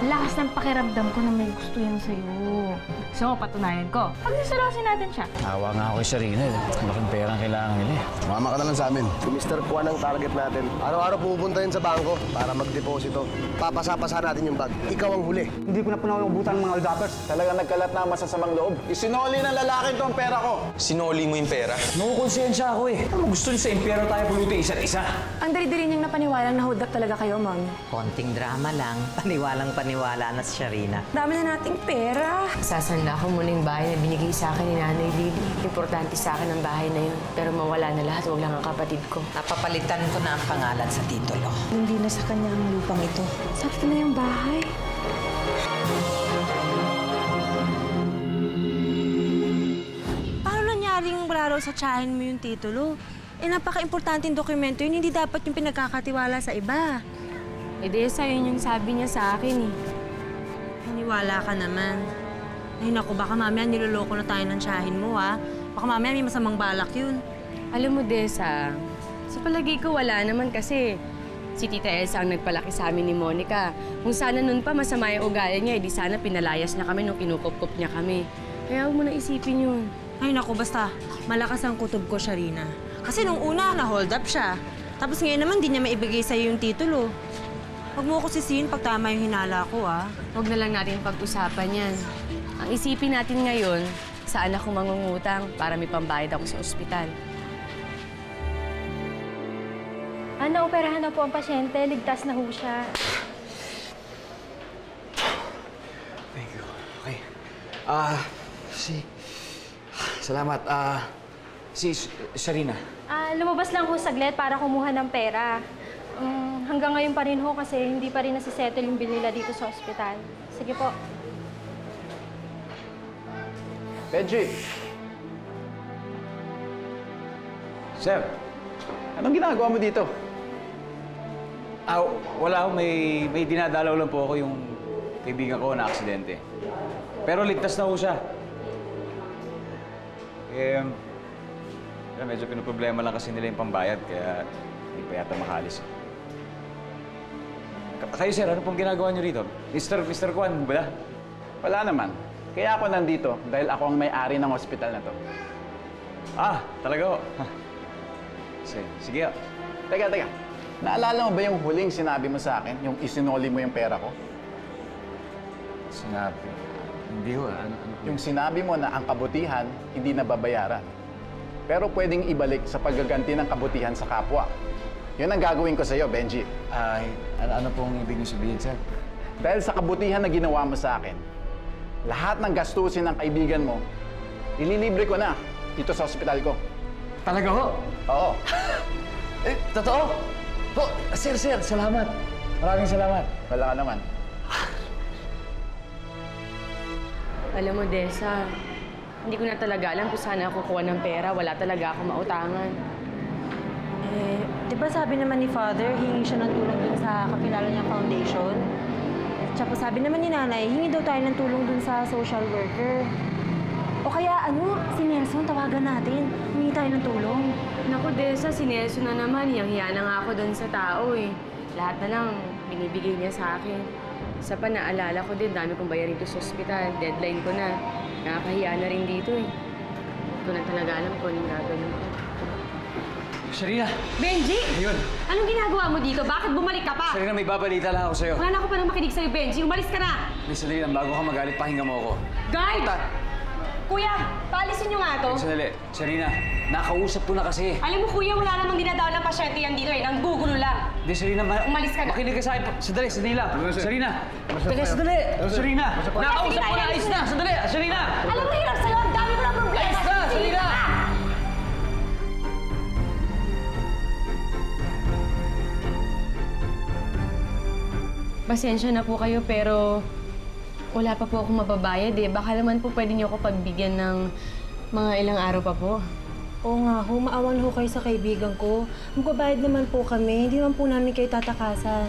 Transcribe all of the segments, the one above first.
Lakas ng pakiramdam ko na may gusto yan sa'yo. Gusto mo, patunayan ko. Pag nasarosin natin siya. Awa nga ako kay Sharina. Malaking pera ang kailangan nila eh. Mama ka na lang sa amin. Si Mr. Kwan ang target natin. Araw-araw pupunta yun sa bangko para mag-deposito. Papasa-pasa natin yung bag. Ikaw ang huli. Hindi ko na pinakubutan ng mga aldapers. Talagang nagkalat na ang masasamang loob. Isinoli ng lalaki ito ang pera ko. Sinoli mo yung pera? Nakukonsensya ako eh. Ano gusto niyo sa impyero tayo puluti isa't isa? Ang dali-dali niyang napaniwalang na-hold up talaga kayo, Mom. Konting drama lang. Paniwalang paniwala na si Sharina. Dami na nating pera. Sasanla ko muna yung bahay na binigay sa akin ni Nanay Lily. Importante sa akin ang bahay na yun. Pero mawala na lahat, huwag lang ang kapatid ko. Napapalitan ko na ang pangalan sa titulo. Hindi na sa kanya ang lupang ito. Sakto na yung bahay. Paano nangyaring wala raw sa tiyahin mo yung titulo? Napaka-importanting dokumento yun. Hindi dapat yung pinagkakatiwala sa iba. Desa, yun yung sabi niya sa akin eh. Maniwala ka naman. Ay naku, baka mamaya niloloko na tayo ng tiyahin mo, ha? Baka mamaya may masamang balak yun. Alam mo, Desa, sa palagi ko wala naman kasi si Tita Elsa ang nagpalaki sa amin ni Monica. Kung sana nun pa masama yung ugali niya, edi sana pinalayas na kami nung kinukop-kop niya kami. Kaya huwag mo na isipin yun. Ay naku, basta malakas ang kutob ko, Sharina. Kasi nung una, na-hold up siya. Tapos ngayon naman, di niya maibigay sa'yo yung titulo. Huwag mo ako sisihin pag tama yung hinala ko, ha? Huwag na lang natin pag-usapan yan. Ang isipin natin ngayon, saan ako mangungutang para may pambayad ako sa ospital. Naoperahan na po ang pasyente. Ligtas na ho siya. Thank you. Okay. Salamat. Si Sharina. Lumabas lang ho saglit para kumuha ng pera. Hanggang ngayon pa rin ho kasi hindi pa rin nasisettle yung bill nila dito sa ospital. Sige po. Benji! Sir, anong ginagawa mo dito? Wala. May dinadalaw lang po ako yung kaibigan ko na aksidente. Pero ligtas na ho siya. Medyo pinoproblema lang kasi nila yung pambayad, kaya hindi pa yata makalis. Kayo, sir, ano pong ginagawa niyo rito? Mr. Kwan, ba? Wala naman. Kaya ako nandito dahil ako ang may-ari ng ospital na to. Talaga ho? Sige. Teka. Naalala mo ba yung huling sinabi mo sa akin? Yung isinoli mo yung pera ko? Sinabi? Hindi ho. Yung sinabi mo na ang kabutihan hindi nababayaran. Pero pwedeng ibalik sa paggaganti ng kabutihan sa kapwa. Yun ang gagawin ko sa'yo, Benji. Ano pong ibig niyo sabihin, sir? Dahil sa kabutihan na ginawa mo sa akin, lahat ng gastusin ng kaibigan mo, ililibre ko na dito sa ospital ko. Talaga ho? Oo. Totoo? Po, sir, salamat. Maraming salamat. Wala ka naman. Alam mo, Desa, hindi ko na talaga alam kung saan ako kukuha ng pera. Wala talaga akong mautangan. Di ba sabi naman ni Father, hingi siya ng tulong dun sa kakilala niyang foundation? Tsaka sabi naman ni Nanay, hingi daw tayo ng tulong dun sa social worker. O kaya si Nelson, tawagan natin. Hingi tayo ng tulong. Naku, Desa, si Nelson na naman. Hiyang-hiya na nga ako doon sa tao eh. Lahat na lang binibigay niya sa akin. Isa pa, naalala ko din, dami kong bayarin dito sa ospital. Deadline ko na. Nakakahiya na rin dito eh. Hindi ko na talaga alam kung anong gagawin ko. Sharina! Benji! Ayun! Anong ginagawa mo dito? Bakit bumalik ka pa? Sharina, may babalita lang ako sa'yo. Wala na ako pa nang makinig sa'yo, Benji. Umalis ka na! Sandali lang, bago ka magalit, pahinga mo ako. Guard! Kuya, paalisin niyo nga to. Sandali. Sharina, nakausap ko na kasi. Alam mo, kuya, wala namang dinadaw ng pasyente yan dito eh. Nanggugulo lang. Hindi, Sharina, umalis ka na. Makinig ka sa akin. Sandali lang. Sharina! Sandali! Sharina! Nakausap ko na! Ayos na! Sandali! Sharina! Alam mo, hirap sa'yo. Ang dami ko ng problema. Ayos na! Sharina! Pasensya na po kayo, pero wala pa po akong mababayad eh. Baka naman po pwede niyo ako pagbigyan ng mga ilang araw pa po. Oo nga ho, maawan ho kayo sa kaibigan ko. Magbabayad naman po kami, hindi naman po namin kayo tatakasan.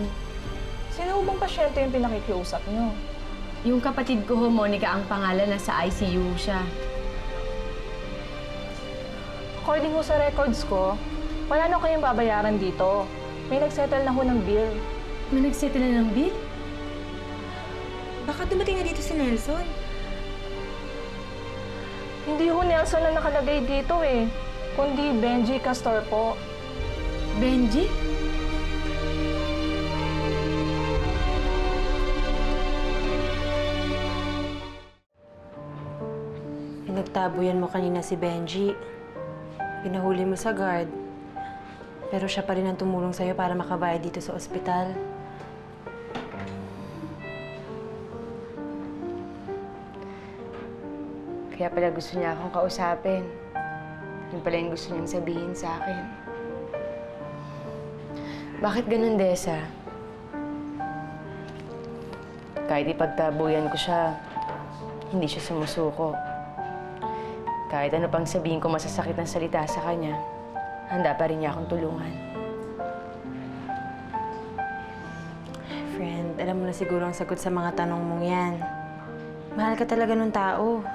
Sino bang pasyente yung pinakikiusap niyo? Yung kapatid ko ho, Monica, ang pangalan, nasa ICU siya. According ho sa records ko, wala na kayong babayaran dito. May nagsettle na ho ng bill. May nagsettle na ng bill? Baka dumating na dito si Nelson. Hindi ho Nelson na nakalagay dito eh, kundi Benji Castor po. Benji? Pinagtabuyan mo kanina si Benji. Pinahuli mo sa guard. Pero siya pa rin ang tumulong sa'yo para makabayad dito sa ospital. Kaya pala gusto niya akong kausapin. Yun pala yung gusto niyang sabihin sa akin. Bakit ganun, Desa? Kahit ipagtabuyan ko siya, hindi siya sumusuko. Kahit ano pang sabihin ko masasakit na salita sa kanya, handa pa rin niya akong tulungan. Friend, alam mo na siguro ang sagot sa mga tanong mong yan. Mahal ka talaga ng tao.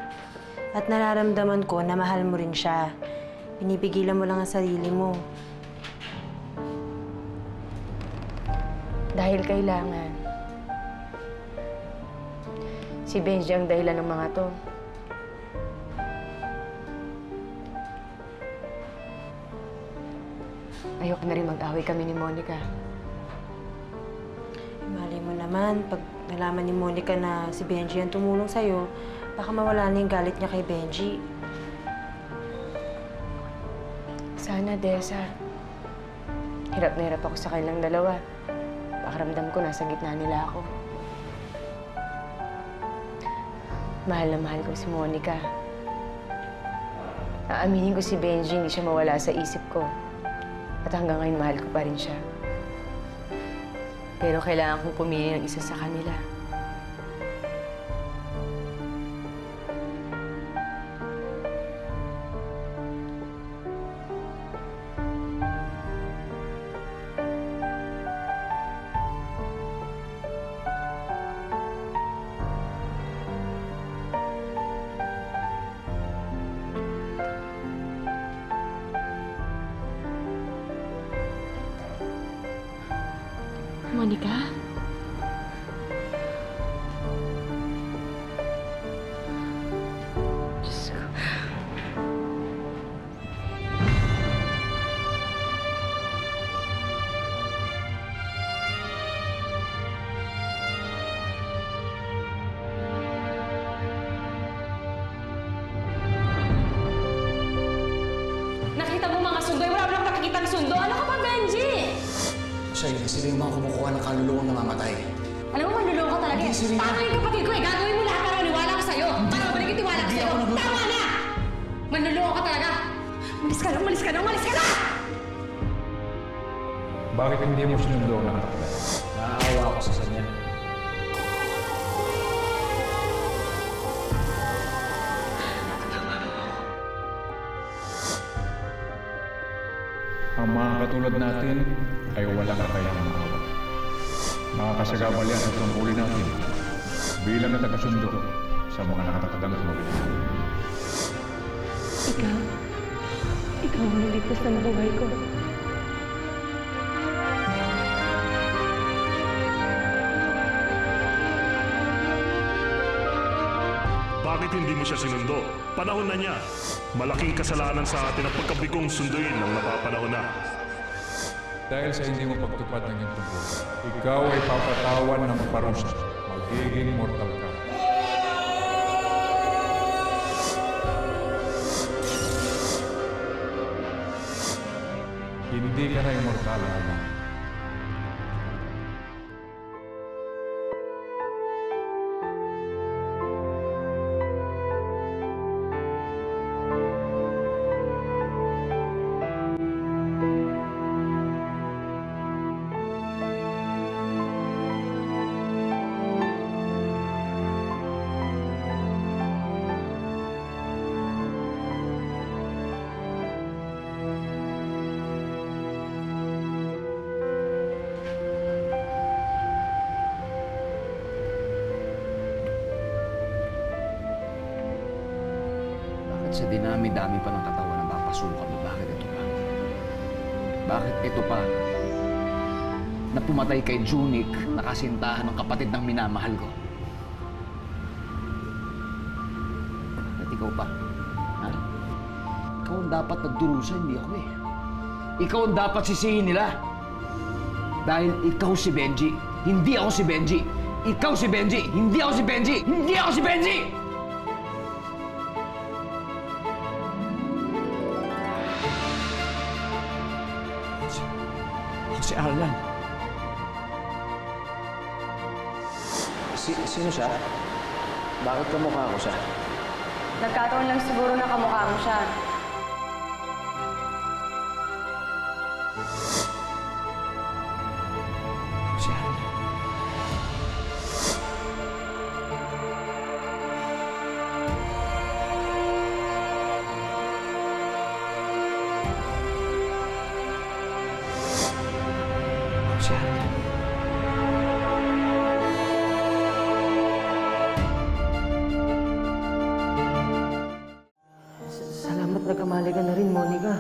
At nararamdaman ko na mahal mo rin siya. Pinipigilan mo lang ang sarili mo. Dahil kailangan. Si Benji ang dahilan ng mga to. Ayoko na rin mag-away kami ni Monica. Mali mo naman, pag nalaman ni Monica na si Benji ang tumulong sa'yo, baka mawala na yung galit niya kay Benji. Sana, Desa. Hirap na hirap ako sa kanilang dalawa. Pakiramdam ko nasa gitna nila ako. Mahal na mahal ko si Monica. Aaminin ko si Benji, hindi siya mawala sa isip ko. At hanggang ngayon, mahal ko pa rin siya. Pero kailangan kong pumili ng isa sa kanila. Monica? Diyos ko. Nakita mo mga sundo? Wala mo lang nakikitang sundo. Ano ka ba, Benji? Sila yung mga kumukuha ng kaluluwang namamatay. Alam mo, manluloko talaga eh. Tama yung kapatid ko eh. Gagawin mo lahat para maniwala ka sa'yo. Para mabalik yung tiwala ko sa'yo. Tama na! Manluloko ka talaga. Umalis ka na, umalis ka na, umalis ka na! Bakit hindi mo sinundo ang anak ko? Naawa ako sa kanya. Ang mga katulad natin ay walang kakayang maawa. Makakasagabali ang tungkulin natin bilang na tagasundo sa mga nakatakdang tumulong. Ikaw ang niligtas ng buhay ko. Bakit hindi mo siya sinundo? Panahon na niya. Malaking kasalanan sa atin ang pagkabigong sunduin ng napapanahon na. Dahil sa hindi mo pagtupad ng iyong tungkol, ikaw ay papatawan ng parusa. Magiging mortal ka. Hindi ka na immortal, Ama. Sa dinami-dami pa ng katawan na papasukan mo, bakit ito pa? Bakit ito pa? Na pumatay kay Junik, nakasintahan ng kapatid ng minamahal ko. ikaw pa. Ha? Ikaw ang dapat nagdurusa, hindi ako eh. Ikaw ang dapat sisihin nila. Dahil ikaw si Benji, hindi ako si Benji. Ikaw si Benji, hindi ako si Benji. Hindi ako si Benji! Si Arlan. Sino siya? Bakit kamukha ko siya? Nagkataon lang siguro na kamukha mo siya. Si Arlan. Si Arlan. Salamat nagkamali ka na rin, Monica.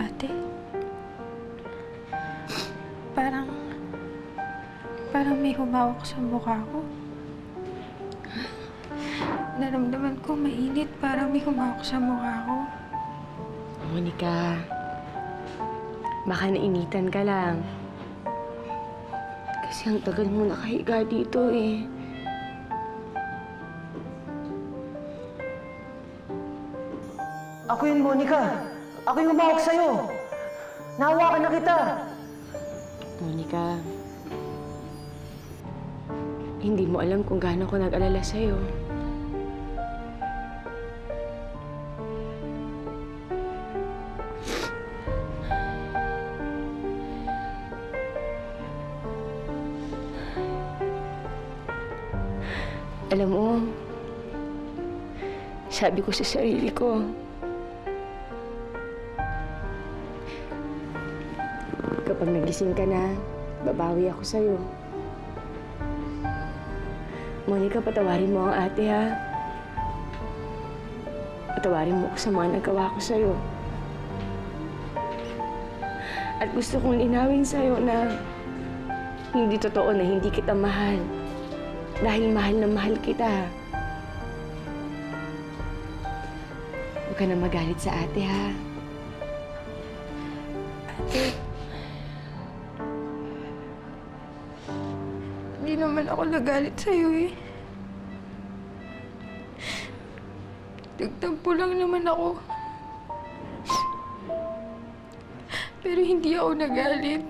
Ate, parang may humawak sa mukha ko. Naramdaman ko mainit, parang may humawak sa mukha ko. Monica, baka nainitan ka lang. Kasi ang tagal mo nakahiga dito eh. Ako yun, Monica. Ako yung humawak sa'yo. Nahawakan na kita. Monica, hindi mo alam kung gaano ko nag-alala sa'yo. Alam mo, sabi ko sa sarili ko, kapag nagising ka na, babawi ako sa'yo. Monica, patawarin mo ang ate, ha? Patawarin mo ako sa mga nagawa ko sa'yo. At gusto kong linawin sa'yo na hindi totoo na hindi kita mahal. Dahil mahal na mahal kita. Huwag ka na magalit sa ate, ha? Ate, hindi naman ako nagalit sa'yo eh. Nagtampo lang naman ako. Pero hindi ako nagalit.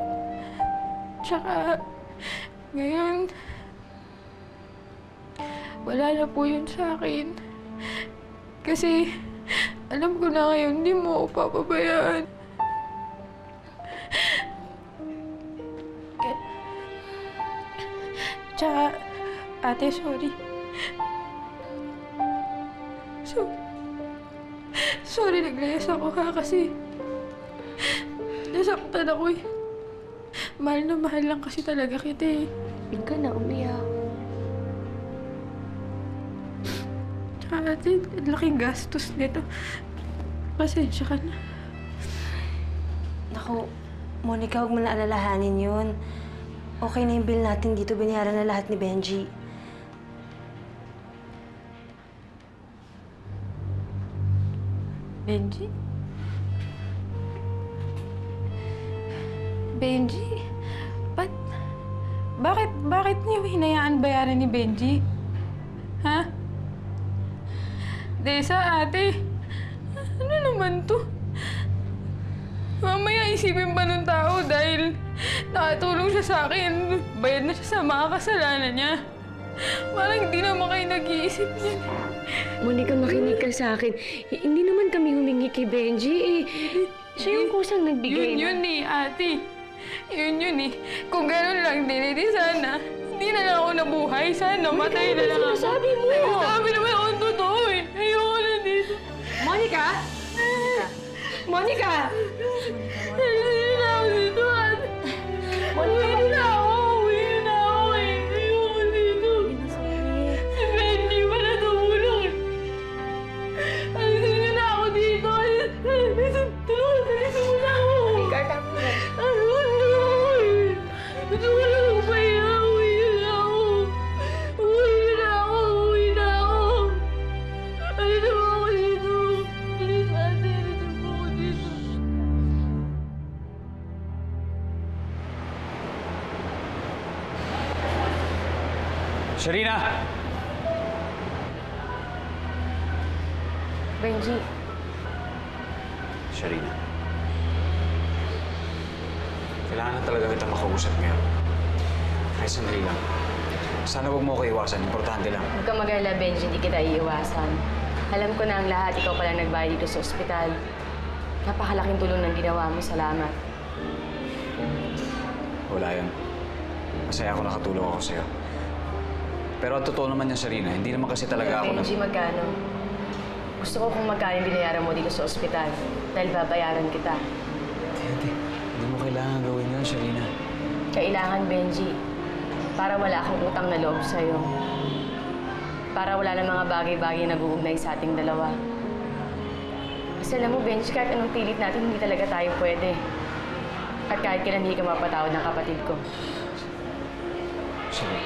Tsaka, ngayon, wala na po yun sa akin. Kasi, alam ko na ngayon, hindi mo ako papabayaan. Tsaka, ate, sorry. Sorry, naglayas ako ha, kasi nasaktan ako eh. Mahal na mahal lang kasi talaga kita eh. Huwag ka na umiyak. Tsaka ate, laking gastos nito. Pasensya ka na. Naku, Monica, huwag mo na alalahanin yun. Okay na yung bill natin dito, binayaran na lahat ni Benji. Benji? Benji? Bakit niyo hinayaan bayaran ni Benji? Ha? Desa, ate. Ano naman to? Mamaya isipin pa ng tao dahil nakatulong siya sa akin. Bayad na siya sa mga kasalanan niya. Parang hindi naman kayo nag-iisip niyan. Monica, makinig ka sa akin. Hindi naman kami humingi kay Benji eh. Siya yung kusang nagbigay Yun eh, ate. Yun eh. Kung gano'n lang din, hindi sana. Hindi na lang ako nabuhay. Sana matay na lang ako. Sinasabi mo? Sinasabi naman ako ang totoo eh. Ayoko na dito. Monica? Monica! Ayoko na ako dito, ate. Uwi na ako eh. Ayoko dito. Si Benji pa na tumulong eh. Sharina! Benji, Sharina. Kailangan na talaga kita makausap ngayon. Kahit sandali lang. Sana huwag mo ko iwasan. Importante lang. huwag kang mag-alala, Benji. Hindi kita iiwasan. Alam ko na ang lahat. Ikaw pala nagbayad dito sa ospital. Napakalaking tulong ng ginawa mo. Salamat. Wala yan. Masaya ako nakatulong ako sa'yo. Pero ang totoo naman yan, Sharina, hindi naman kasi talaga ako Benji, magkano? Gusto ko kung magkano binayaran mo dito sa ospital. Dahil babayaran kita. Hindi mo kailangan gawin yun, Sharina. Kailangan, Benji. Para wala akong utang na loob sa'yo. Para wala na mga bagay-bagay na nag-uugnay sa ating dalawa. Kasi alam mo, Benji, kahit anong pilit natin, hindi talaga tayo pwede. At kahit kailan hindi ka mapatawad ng kapatid ko. Sige.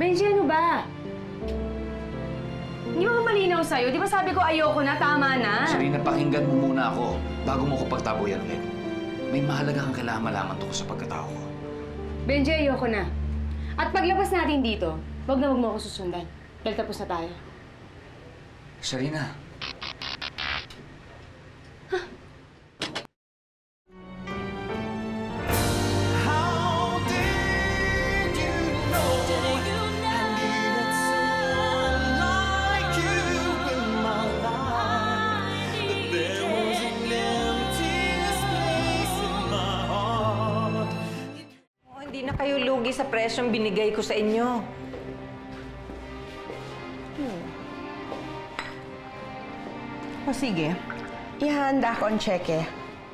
Benji, ano ba? Hindi ba malinaw sa'yo? Di ba sabi ko ayoko na, tama na? Sharina, pakinggan mo muna ako bago mo ko pagtaboyan ulit. May mahalaga kang kailangan malaman tungkol sa pagkatao ko. Benji, ayoko na. At paglabas natin dito, wag na wag mo ako susundan. Dahil tapos na tayo. Sharina. Hindi na kayo lugi sa presyong binigay ko sa inyo. O sige, ihanda ko ang cheque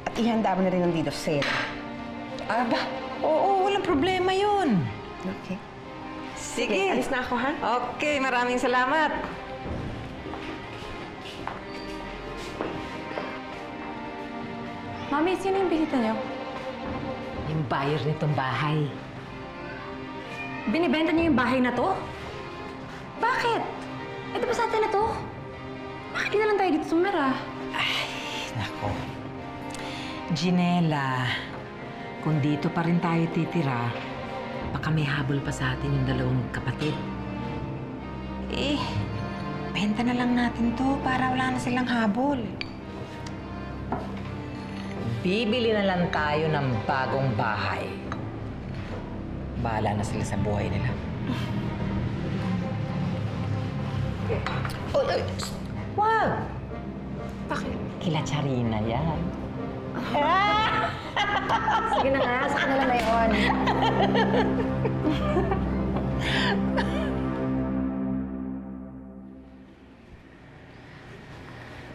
at ihanda mo na rin ang deed of sale. Aba, oo, walang problema yun. Okay. Sige. Alis na ako, ha? Okay, maraming salamat. Mami, sino yung bisita niyo? Yung buyer nitong bahay. Binibenta niyo yung bahay na to? Bakit? Eh, di ba sa atin na to? Bakit di na lang tayo dito sumira? Nako. Ginela, kung dito pa rin tayo titira, baka may habol pa sa atin yung dalawang kapatid. Eh, benta na lang natin to para wala na silang habol. Bibili na lang tayo ng bagong bahay. Bahala na sila sa buhay nila. Oy, wag! Bakit? Kila Charina yan. Sige na nga, sa kanila na yun.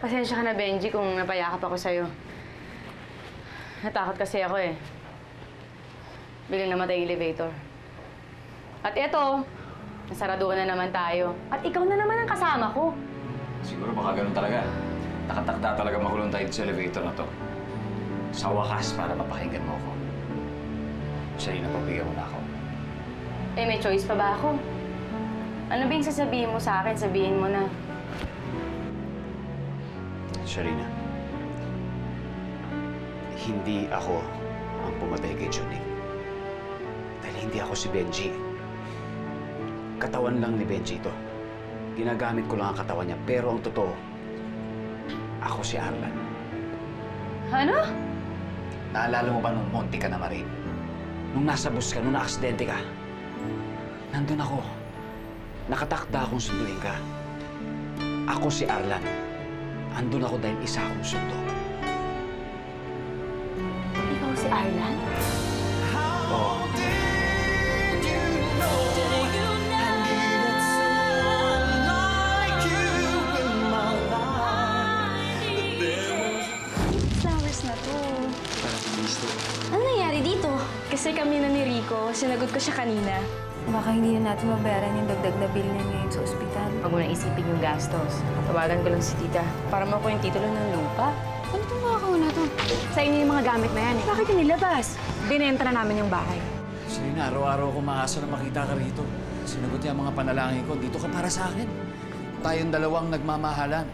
Pasensya ka na, Benji, kung napayakap ako sa'yo. Natakot kasi ako eh. Biglang namatay yung elevator. At eto, nasaraduhan na naman tayo. At ikaw na naman ang kasama ko. Siguro baka ganun talaga. Nakatakda talaga makulong tayo sa elevator na to. Sa wakas, para mapakinggan mo ako. Sharina, pagbigyan mo na ako. Eh, may choice pa ba ako? Ano ba yung sasabihin mo sa akin? Sabihin mo na. Sharina, hindi ako ang pumatay kay Junie. Dahil hindi ako si Benji. Katawan lang ni Benji ito. Ginagamit ko lang ang katawan niya. Pero ang totoo, ako si Arlan. Ano? Naalala mo ba nung Monte ka na, Marin? Nung nasa bus ka, nung na-aksidente ka? Nandun ako. Nakatakda akong sunduin ka. Ako si Arlan. Andun ako dahil isa akong sundo. Ikaw si Arlan? Oo. Flowers na to. Ano nangyari dito? Kasi kami na ni Rico, sinagot ko siya kanina. Baka hindi na natin mabayaran yung dagdag na bill niya ngayon sa ospital. Huwag mo nang isipin yung gastos. Tawagan ko lang si tita para makuha yung titulo ng lupa. Ano itong mga kahuna to? Sa inyo yung mga gamit na yan eh. Bakit yung nilabas? Binenta na namin yung bahay. Sharina, araw-araw ko maasa na makita ka rito. Sinagot niya ang mga panalangin ko. Dito ka para sa akin. Tayong dalawang nagmamahalan.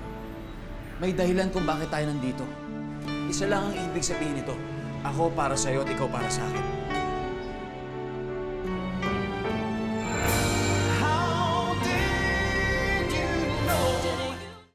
May dahilan kung bakit tayo nandito. Isa lang ang ibig sabihin nito. Ako para sa'yo at ikaw para sa akin.